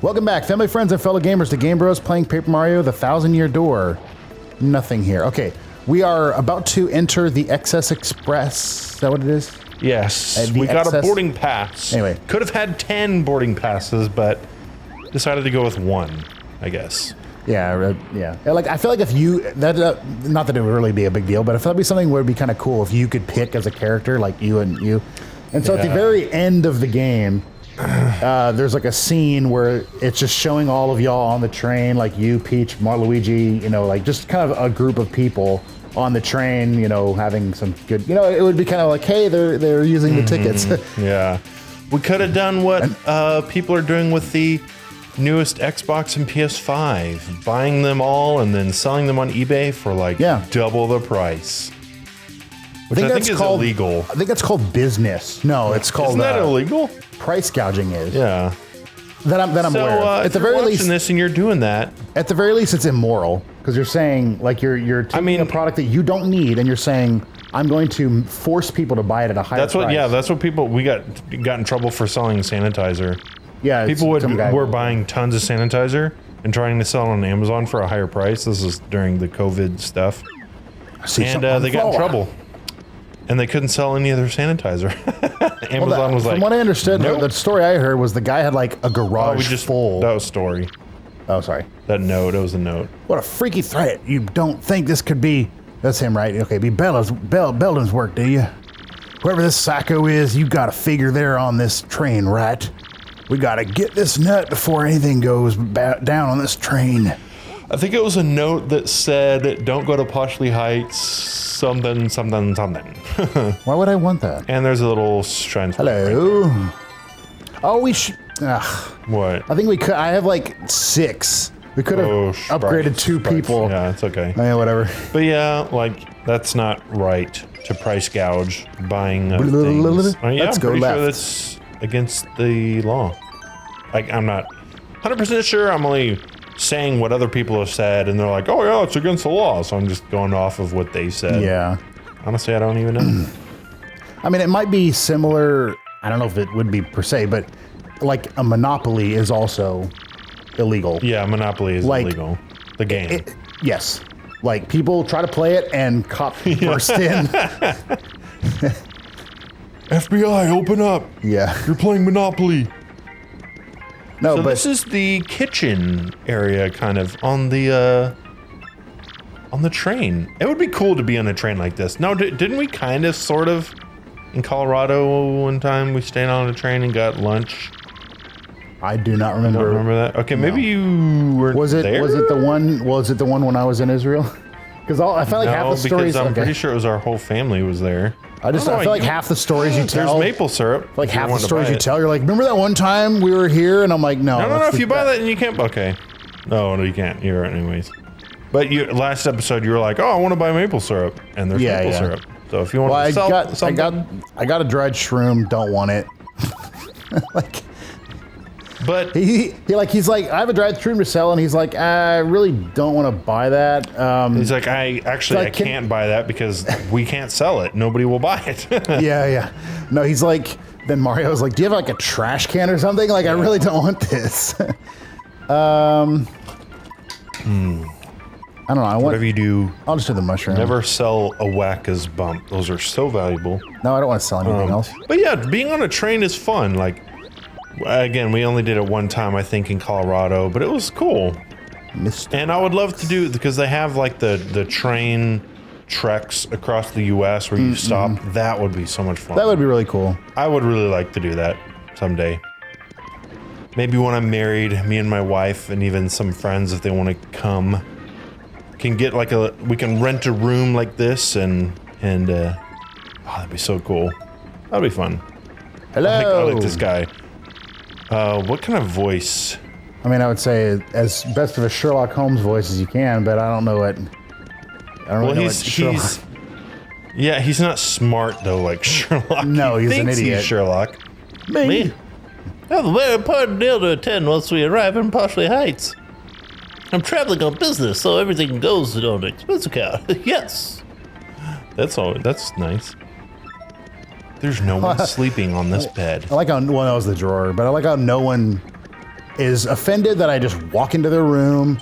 Welcome back, family, friends, and fellow gamers to Game Bros playing Paper Mario: The 1,000-Year Door. Nothing here. Okay, we are about to enter the Excess Express. Is that what it is? Yes, we got a boarding pass. Anyway. Could have had 10 boarding passes, but decided to go with 1, I guess. Yeah. Like, I feel like if you, not that it would really be a big deal, but I feel like it'd be something where it'd be kind of cool if you could pick as a character, like you and you. And so at the very end of the game, there's like a scene where it's just showing all of y'all on the train, like you, Peach, Luigi, you know, like just kind of a group of people on the train, you know, having some good, you know, it would be kind of like, hey, they're using the tickets. Yeah. We could have done what people are doing with the newest Xbox and PS5, buying them all and then selling them on eBay for like double the price. Which I think is illegal. I think that's called business. No, it's called. Isn't that illegal? Price gouging is. Yeah. That I'm aware of. At the very least, this and you're doing that. At the very least, it's immoral because you're saying like you're taking a product that you don't need and you're saying I'm going to force people to buy it at a higher price. Yeah, that's what people got in trouble for selling sanitizer. Yeah, people were buying tons of sanitizer and trying to sell it on Amazon for a higher price. This is during the COVID stuff, and they got in trouble. And they couldn't sell any other sanitizer. Amazon was like, from what I understood, nope. the story I heard was the guy had like a garage full. That was story. Oh, sorry. That note, it was a note. What a freaky threat. You don't think this could be, that's him, right? Okay, be Belden's work, do you? Whoever this psycho is, you got to figure they're on this train, right? We got to get this nut before anything goes down on this train. I think it was a note that said, don't go to Poshley Heights, something. Why would I want that? And there's a little shrine. Hello. Right. Oh, we should. What? I think we could. I have like 6. We could have upgraded 2 people. Yeah, it's okay. Yeah, whatever. But yeah, like that's not right to price gouge buying things. Let's go left. Sure that's against the law. Like I'm not 100% sure. I'm only saying what other people have said, and they're like, "Oh yeah, it's against the law." So I'm just going off of what they said. Yeah. Honestly, I don't even know. I mean, it might be similar. I don't know if it would be per se, but like a Monopoly is also illegal. Yeah, Monopoly is illegal. The game. Yes. Like people try to play it and cop burst in. FBI, open up. Yeah. You're playing Monopoly. No, so but this is the kitchen area, kind of on the train. It would be cool to be on a train like this. No, didn't we kind of, sort of, in Colorado one time we stayed on a train and got lunch? I do not remember. You don't remember that? Okay, maybe you weren't there. Was it the one when I was in Israel? Because I felt like half the stories. I'm pretty sure it was our whole family was there. I feel like half the stories you tell. There's maple syrup. Like half the stories you tell, you're like, remember that one time we were here? And I'm like, no. No. If you buy that, and you can't. Okay. No, you can't. You're right, anyways. But last episode, you were like, oh, I want to buy maple syrup, and there's maple syrup. So if you want to sell something, I got a dried shroom. Don't want it. Like. But he's like, I have a dried shroom to sell, and he's like, I really don't want to buy that. He's like, I can't buy that because we can't sell it. Nobody will buy it. Yeah. No, he's like, then Mario's like, do you have like a trash can or something? Like, I really don't want this. I don't know. Whatever you do, I'll just do the mushroom. Never sell a Wacka's bump. Those are so valuable. No, I don't want to sell anything else. But yeah, being on a train is fun. Like, again, we only did it one time, I think, in Colorado, but it was cool. And I would love to do, because they have like the train treks across the U.S. where you stop. That would be so much fun. That would be really cool. I would really like to do that someday. Maybe when I'm married, me and my wife and even some friends, if they want to come, can get like we can rent a room like this and that'd be so cool. That'd be fun. Hello. I like this guy. What kind of voice? I mean, I would say as best of a Sherlock Holmes voice as you can, but I don't know what. He's not smart though, like Sherlock. No, he's an idiot. He's Sherlock. Me? I have a very important deal to attend once we arrive in Poshley Heights. I'm traveling on business, so everything goes on an expense account. Yes. That's nice. There's no one sleeping on this bed. I like how, well, that was the drawer, but I like how no one is offended that I just walk into their room,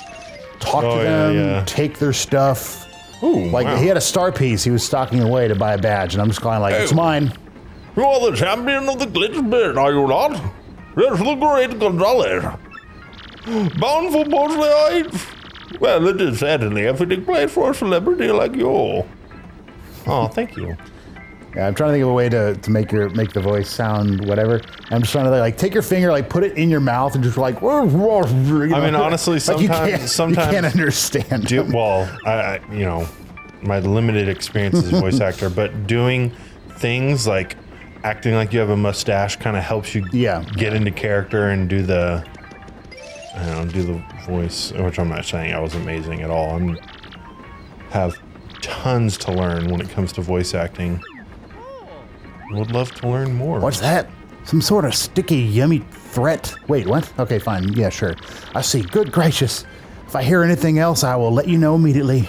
talk to them, take their stuff. Ooh, like wow. he had a star piece he was stocking away to buy a badge, and I'm just kind of like, it's mine. You are the champion of the glitch bit, are you not? Yes, the great Gonzalez. Bound for Poshley Heights? Well, it is certainly a fitting place for a celebrity like you. Oh, thank you. Yeah, I'm trying to think of a way to make the voice sound whatever. I'm just trying to like take your finger, like put it in your mouth, and just like. You know? I mean, honestly, like sometimes you can't understand. I you know, my limited experience as a voice actor, but doing things like acting like you have a mustache kind of helps you get into character and do the voice, which I'm not saying I was amazing at all. I have tons to learn when it comes to voice acting. Would love to learn more. What's that? Some sort of sticky, yummy threat? Wait, what? Okay, fine. Yeah, sure. I see. Good gracious. If I hear anything else, I will let you know immediately.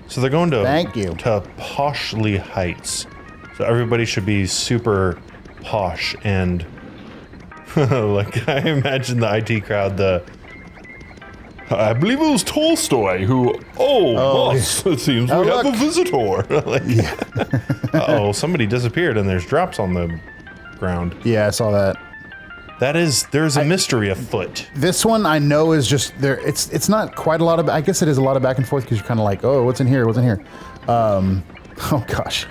So they're going to Thank you. to Poshley Heights. So everybody should be super posh and like I imagine the IT crowd. I believe it was Tolstoy who. Boss, it seems we have a visitor. Like, somebody disappeared and there's drops on the ground. Yeah, I saw that. There's a mystery afoot. This one I know is just there. It's not quite a lot of. I guess it is a lot of back and forth because you're kind of like, oh, what's in here? What's in here? Oh gosh.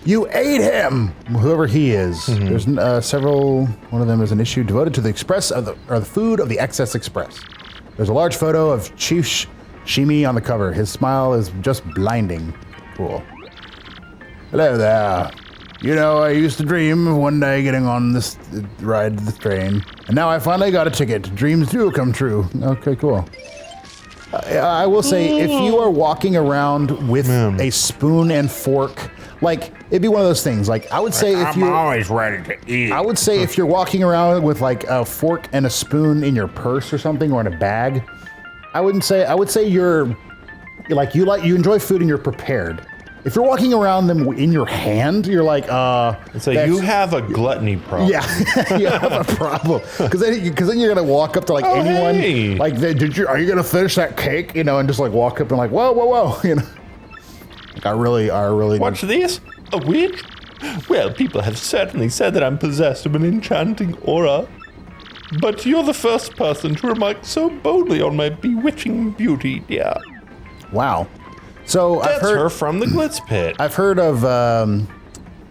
You ate him, whoever he is. Mm-hmm. There's several. One of them is an issue devoted to the express or the food of the Excess Express. There's a large photo of Chief Shimi on the cover. His smile is just blinding. Cool. Hello there. You know, I used to dream of one day getting on this ride the train, and now I finally got a ticket. Dreams do come true. Okay, cool. I will say, if you are walking around with a spoon and fork, like, it'd be one of those things. Like, I would say if you're... I'm always ready to eat. I would say if you're walking around with, like, a fork and a spoon in your purse or something, or in a bag, I would say you enjoy food and you're prepared. If you're walking around them in your hand, you're like, So you have a gluttony problem. Yeah, you have a problem. Because then you're gonna walk up to like anyone, hey. like, are you gonna finish that cake? You know, and just like walk up and like, whoa, you know. Like, I really Watch this. A witch? Well, people have certainly said that I'm possessed of an enchanting aura. But you're the first person to remark so boldly on my bewitching beauty, dear. Wow. So That's I've heard her from the Glitz Pit. I've heard of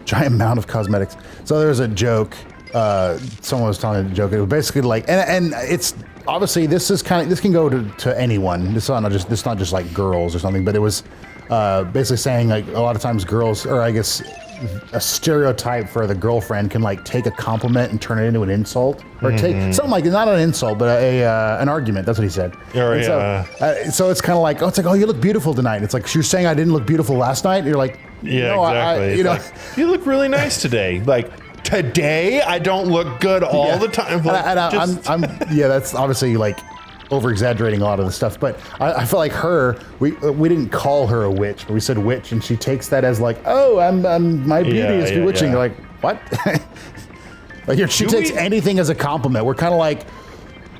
giant amount of cosmetics. So there's a joke. Someone was telling a joke. It was basically like, and it's obviously this can go to anyone. This is not just like girls or something. But it was basically saying like a lot of times girls, or I guess a stereotype for the girlfriend can like take a compliment and turn it into an insult, or take something like, not an insult, but an argument. That's what he said. So it's kind of like, it's like, oh, you look beautiful tonight. And it's like, you're saying I didn't look beautiful last night. And you're like, yeah, no, exactly. Like, you look really nice today. Like, today I don't look good all the time. Like, that's obviously like over exaggerating a lot of the stuff, but I feel like we didn't call her a witch, but we said witch, and she takes that as like, oh, my beauty is bewitching. You're like, what? Like, if she takes anything as a compliment, we're kind of like,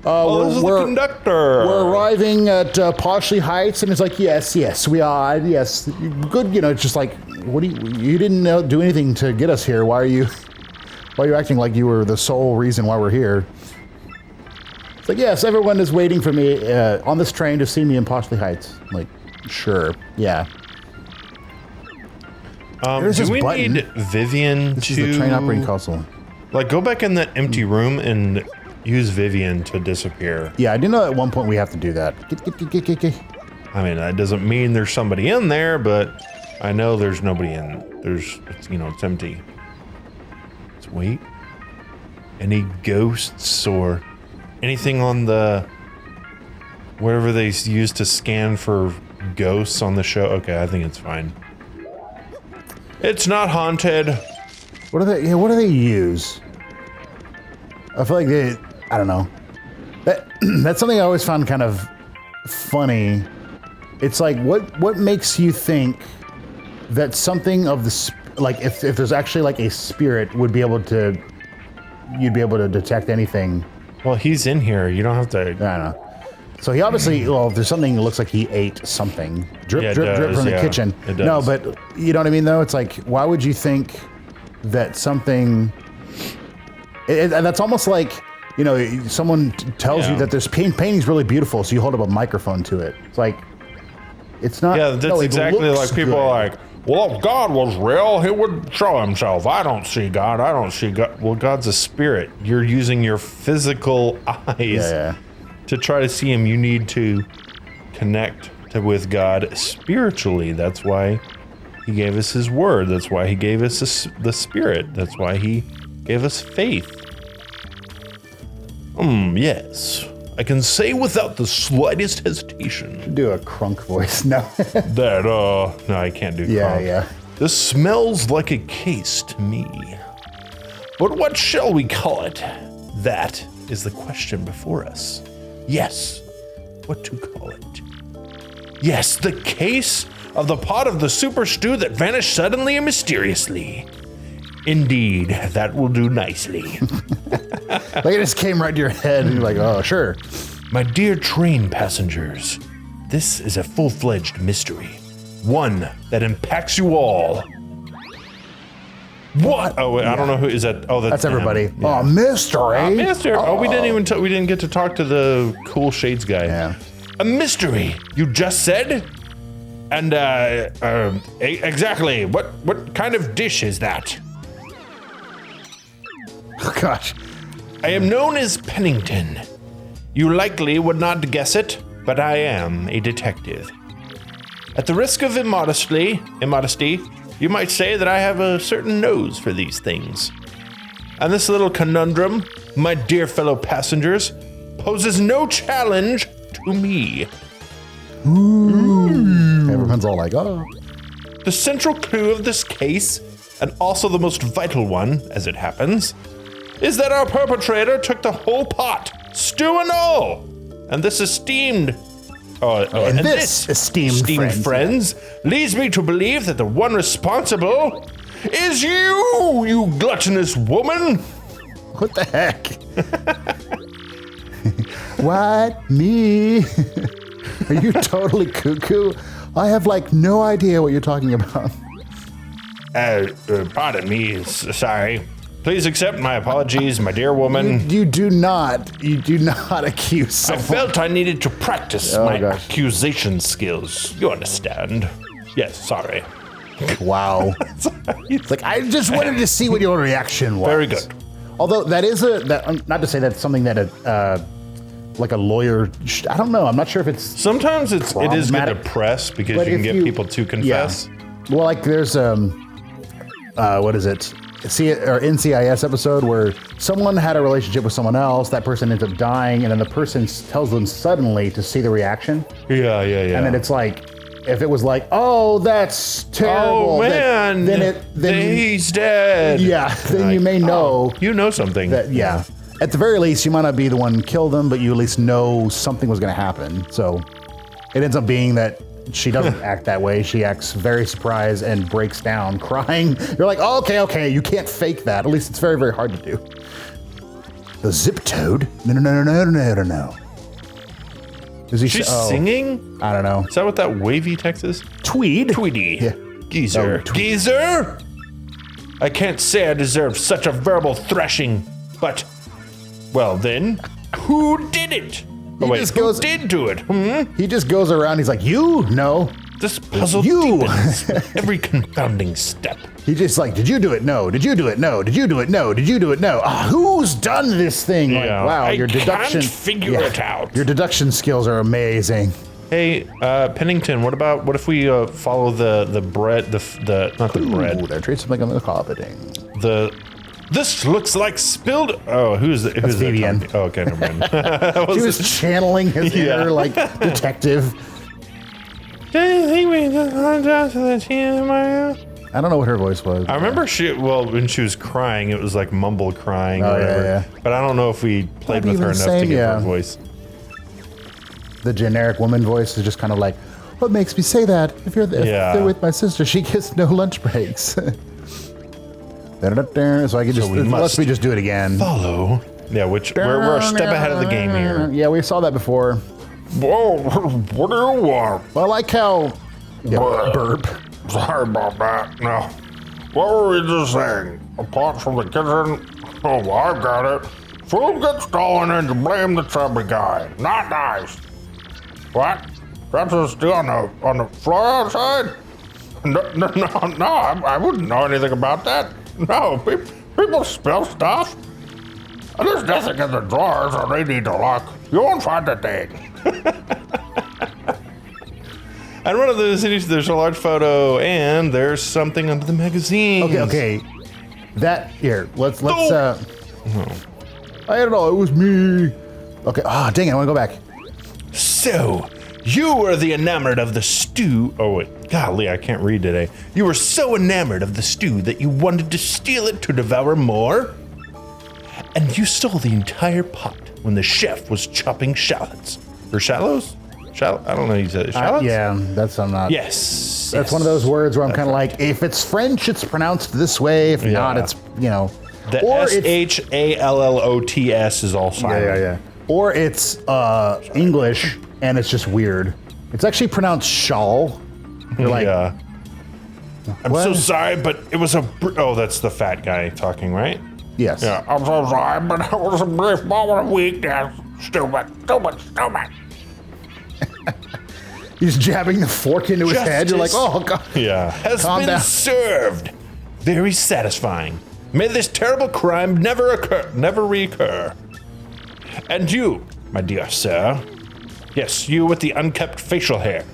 we're the conductor. We're arriving at Poshley Heights, and it's like, yes, we are. Yes, good. You know, it's just like, you didn't do anything to get us here. Why are you acting like you were the sole reason why we're here? It's like, yes, everyone is waiting for me on this train to see me in Poshley Heights. I'm like, sure, yeah. Do we need Vivian This is the train operating console. Like, go back in that empty room and use Vivian to disappear? Yeah, I do know at one point we have to do that. Get. I mean, that doesn't mean there's somebody in there, but I know there's nobody in. It's empty. Let's wait. Any ghosts or anything on the whatever they use to scan for ghosts on the show? Okay, I think it's fine. It's not haunted. What do they use? I feel like I don't know. That's something I always found kind of funny. It's like, what makes you think that something of the, like, if there's actually like a spirit would be able to you'd be able to detect anything. Well, he's in here. You don't have to. I don't know. So he obviously, well, if there's something that looks like he ate something. Drip, Yeah, it drip, drip does, from the yeah. kitchen. It does. No, but you know what I mean, though? It's like, why would you think that something... and that's almost like, you know, someone tells you Yeah. that this painting's really beautiful, so you hold up a microphone to it. It's like, it's not... Yeah, that's no, it exactly looks like people good. are like, well, if God was real, he would show himself. I don't see God. I don't see God. Well, God's a spirit. You're using your physical eyes Yeah. to try to see him. You need to connect with God spiritually. That's why he gave us his word. That's why he gave us the spirit. That's why he gave us faith. Yes. I can say without the slightest hesitation Do a crunk voice. No. that, no, I can't do Yeah, crunk. yeah. This smells like a case to me. But what shall we call it? That is the question before us. Yes, what to call it? Yes, the case of the pot of the super stew that vanished suddenly and mysteriously. Indeed, that will do nicely. Like it just came right to your head, and you're like, oh, sure. My dear train passengers, this is a full-fledged mystery. One that impacts you all. What? Oh, wait, I don't know who is that. Oh, That's him. everybody. Yeah. Oh, mystery. Mister. Oh, we didn't get to talk to the cool shades guy. Yeah. A mystery, you just said? And exactly, what kind of dish is that? Oh, gosh. I am known as Pennington. You likely would not guess it, but I am a detective. At the risk of immodesty, you might say that I have a certain nose for these things. And this little conundrum, my dear fellow passengers, poses no challenge to me. Everyone's all like, oh. The central clue of this case, and also the most vital one, as it happens, is that our perpetrator took the whole pot, stew and all, and this esteemed... And this, esteemed friends, leads me to believe that the one responsible is you, you gluttonous woman. What the heck? What? Me? Are you totally cuckoo? I have like no idea what you're talking about. Pardon me, sorry. Please accept my apologies, my dear woman. You do not accuse I someone. felt I needed to practice my gosh. accusation skills. You understand? Yes, sorry. Wow. It's like, I just wanted to see what your reaction was. Very good. Although that is not to say that's something that like a lawyer, I don't know. I'm not sure if it's Sometimes it is good to Problematic. press because But you can if get you- people to confess. Well, like there's what is it? NCIS episode where someone had a relationship with someone else. That person ends up dying, and then the person tells them suddenly to see the reaction. Yeah. And then it's like, if it was like, oh, that's terrible. Oh man, then he's dead. yeah, then you may know You know something. that. Yeah, at the very least, you might not be the one who killed them, but you at least know something was going to happen. So it ends up being that she doesn't act that way. She acts very surprised and breaks down, crying. You're like, oh, okay, you can't fake that. At least it's very, very hard to do. The zip toad? No. Is he She's singing? I don't know. Is that what that wavy text is? Tweed? Tweedy. Yeah. Geezer. Oh, tweed. Geezer? I can't say I deserve such a verbal thrashing, but, well then, who did it? Oh wait, just who goes- did do it? He just goes around. He's like, you? No. This puzzle You. deepens with every confounding step. He just like, did you do it? No. Did you do it? No. Did you do it? No. Did you do it? No. Who's done this thing? Like, Yeah. wow, I your deduction. can't figure it out. Your deduction skills are amazing. Hey, Pennington, what if we follow the bread, not the bread, Ooh, there trade something on the carpeting. this looks like spilled. Oh, who's that? Vivian. talking? Oh, okay, never mind. He was channeling his Yeah. inner like detective. I don't know what her voice was. I remember when she was crying, it was like mumble crying Oh, or whatever. yeah. But I don't know if we played Not with her even enough to same, get yeah. her voice. The generic woman voice is just kind of like, what makes me say that? If Yeah. they're with my sister, she gets no lunch breaks. So I could just, let's me just do it again. Follow. Yeah, we're a step ahead of the game here. Yeah, we saw that before. Whoa, what do you want? Well, I like how... Yeah, burp. Sorry about that. No. What were we just saying? Apart from the kitchen? Oh, well, I got it. Food gets stolen and you blame the chubby guy. Not nice. What? That's just still on the floor outside? No, I wouldn't know anything about that. No, people spill stuff. And there's nothing in the drawers or they need to lock. You won't find a thing. And one of the cities, there's a large photo, and there's something under the magazine. Okay. That, here, let's, I don't know, it was me. Okay, dang it, I want to go back. So, you were the enamored of the stew. Oh, wait, golly, I can't read today. You were so enamored of the stew that you wanted to steal it to devour more? And you stole the entire pot when the chef was chopping shallots. Or shallows? I don't know, you said shallots? Yeah, that's, I'm not. Yes. That's one of those words where I'm kind of like, if it's French, it's pronounced this way. If not, it's, The SHALLOTS is all silent. Yeah. Or it's English, and it's just weird. It's actually pronounced shawl. You're like, I'm so sorry, but it was oh, that's the fat guy talking, right? Yes. Yeah, I'm so sorry, but it was a brief moment of weakness. Stupid. He's jabbing the fork into his head. You're like, oh, God. Yeah. Has Calm been down. served. Very satisfying. May this terrible crime never reoccur. And you, my dear sir. Yes, you with the unkept facial hair.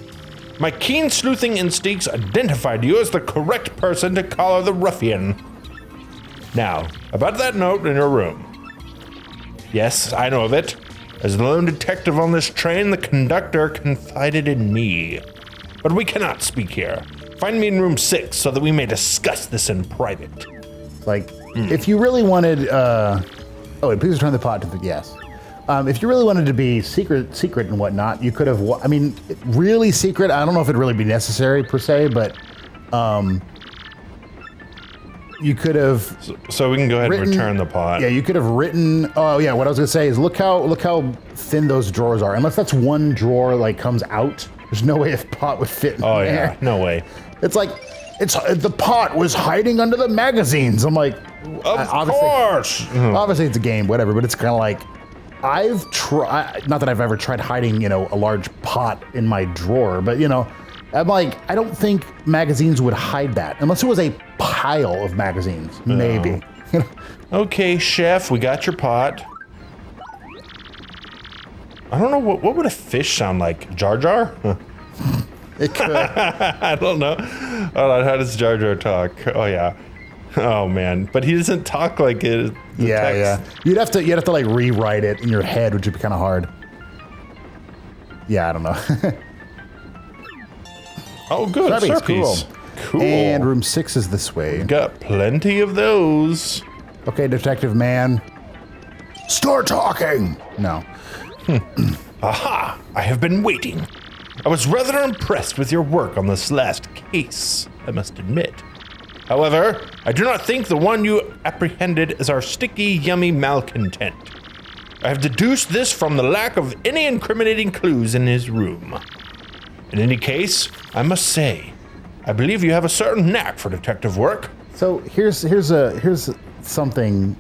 My keen sleuthing instincts identified you as the correct person to collar the ruffian. Now, about that note in your room. Yes, I know of it. As the lone detective on this train, the conductor confided in me. But we cannot speak here. Find me in room 6 so that we may discuss this in private. Like, if you really wanted, wait, please return the pot to the yes. If you really wanted to be secret and whatnot, you could have, really secret, I don't know if it'd really be necessary per se, but you could have. So we can go ahead and return the pot. Yeah, you could have written, what I was gonna say is look how thin those drawers are. Unless that's one drawer like comes out, there's no way a pot would fit in there. Oh yeah, no way. It's like, the pot was hiding under the magazines. I'm like, Of course. Obviously it's a game, whatever, but it's kind of like, I've tried, not that I've ever tried hiding, a large pot in my drawer, but I'm like, I don't think magazines would hide that unless it was a pile of magazines, maybe. Okay, chef, we got your pot. I don't know, what would a fish sound like? Jar Jar? It could. I don't know. How does Jar Jar talk? Oh yeah. Oh man, but he doesn't talk like it. Yeah. You'd have to like rewrite it in your head, which would be kind of hard. Yeah, I don't know. Oh, good. Surpies, Cool. And room 6 is this way. Got plenty of those. Okay, detective man. Start talking. No. Aha! I have been waiting. I was rather impressed with your work on this last case, I must admit. However, I do not think the one you apprehended is our sticky, yummy malcontent. I have deduced this from the lack of any incriminating clues in his room. In any case, I must say, I believe you have a certain knack for detective work. So here's something.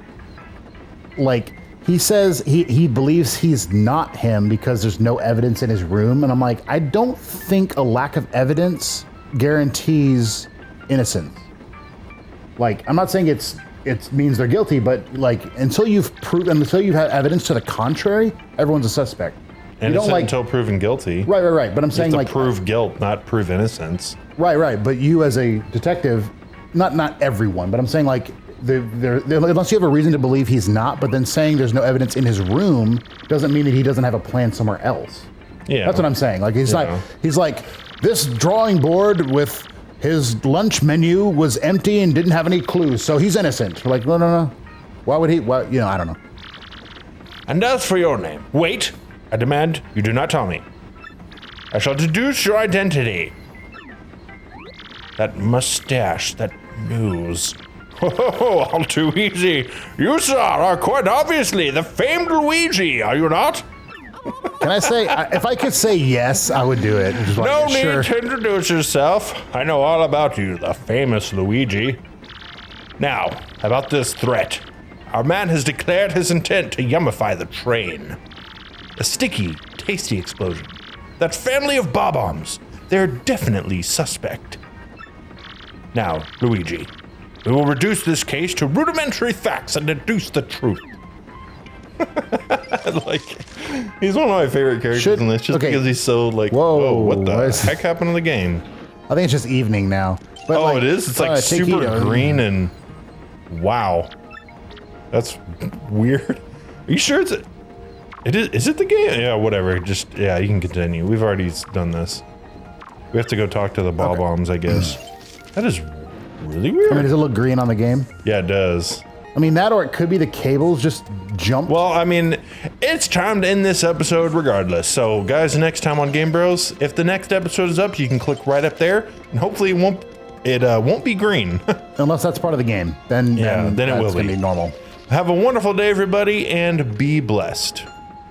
Like, he says he believes he's not him because there's no evidence in his room, and I'm like, I don't think a lack of evidence guarantees innocence. Like, I'm not saying it means they're guilty, but like until you've had evidence to the contrary, everyone's a suspect. Innocent until proven guilty. Right. But I'm saying, like, prove guilt, not prove innocence. Right. But you as a detective, not everyone, but I'm saying, like, unless you have a reason to believe he's not, but then saying there's no evidence in his room doesn't mean that he doesn't have a plan somewhere else. Yeah, that's what I'm saying. Like, he's like, this drawing board with his lunch menu was empty and didn't have any clues, so he's innocent. We're like, no. Why would he? I don't know. And as for your name, wait. I demand you do not tell me. I shall deduce your identity. That mustache, that nose. Oh, all too easy. You, sir, are quite obviously the famed Luigi, are you not? Can I say, if I could say yes, I would do it. Just like, No sure. need to introduce yourself. I know all about you, the famous Luigi. Now, about this threat. Our man has declared his intent to yummify the train. A sticky, tasty explosion. That family of bob-ombs. They're definitely suspect. Now, Luigi, we will reduce this case to rudimentary facts and deduce the truth. Like, he's one of my favorite characters in this just because he's so like, whoa, what the heck happened to the game? I think it's just evening now. But Oh, like, it is? It's like super taquitos. green and wow. That's weird. Are you sure it is it the game? Yeah, whatever. Just, yeah, you can continue. We've already done this. We have to go talk to the bob-ombs, I guess. That is really weird. I mean, does it look green on the game? Yeah, it does. I mean, that or it could be the cables just jumped. Well, I mean, it's time to end this episode regardless. So, guys, next time on Game Bros, if the next episode is up, you can click right up there, and hopefully it won't be green. Unless that's part of the game. Then it will be normal. Have a wonderful day, everybody, and be blessed.